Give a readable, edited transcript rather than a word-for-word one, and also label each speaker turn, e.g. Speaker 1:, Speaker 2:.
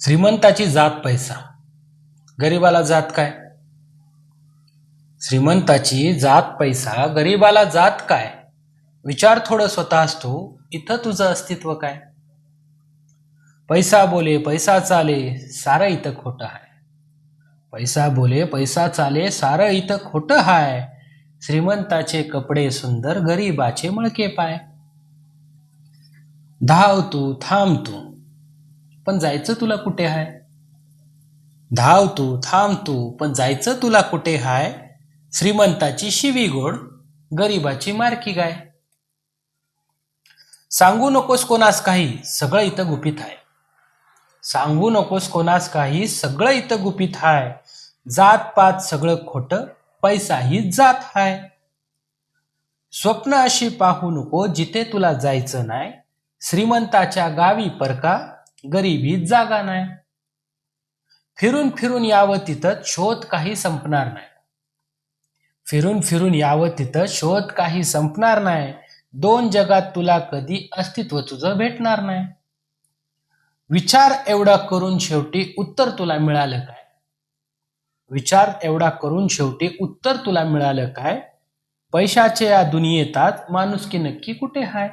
Speaker 1: श्रीमंताची जात पैसा, गरीबाला जात काय? श्रीमंताची जात पैसा, गरीबाला जात काय? विचार थोडं स्वतःच तू, इथं तुझं अस्तित्व काय? पैसा बोले पैसा चाले, सारं इथं खोटं हाय. पैसा बोले पैसा चाले, सारं इथं खोटं हाय. श्रीमंताचे कपडे सुंदर, गरीबाचे मळके पाय. धाव तू थांब तू, पण जायचं तुला कुठे हाय? धाव तू थांब तू, पण जायचं तुला कुठे हाय? श्रीमंताची शिवी गोड, गरीबाची मारकी गाय. सांगू नकोस कोणास काही, सगळं इथं गुपित हाय. सांगू नकोस कोणास काही, सगळं इथं गुपित हाय. जात पात सगळं खोटं, पैसा ही जात हाय. स्वप्न अशी पाहू नको जिथे तुला जायचं नाय. श्रीमंताच्या गावी परका, गरिबीत जागा नाय. फिरून फिरून यावं तिथं, शोध काही संपणार नाही. फिरून फिरून यावं तिथं, शोध काही संपणार नाही. दोन जगात तुला कधी अस्तित्व तुझं भेटणार नाही. विचार एवढा करून शेवटी उत्तर तुला मिळालं काय? विचार एवढा करून शेवटी उत्तर तुला मिळालं काय? पैशाच्या या दुनियेतात माणुसकी नक्की कुठे हाय?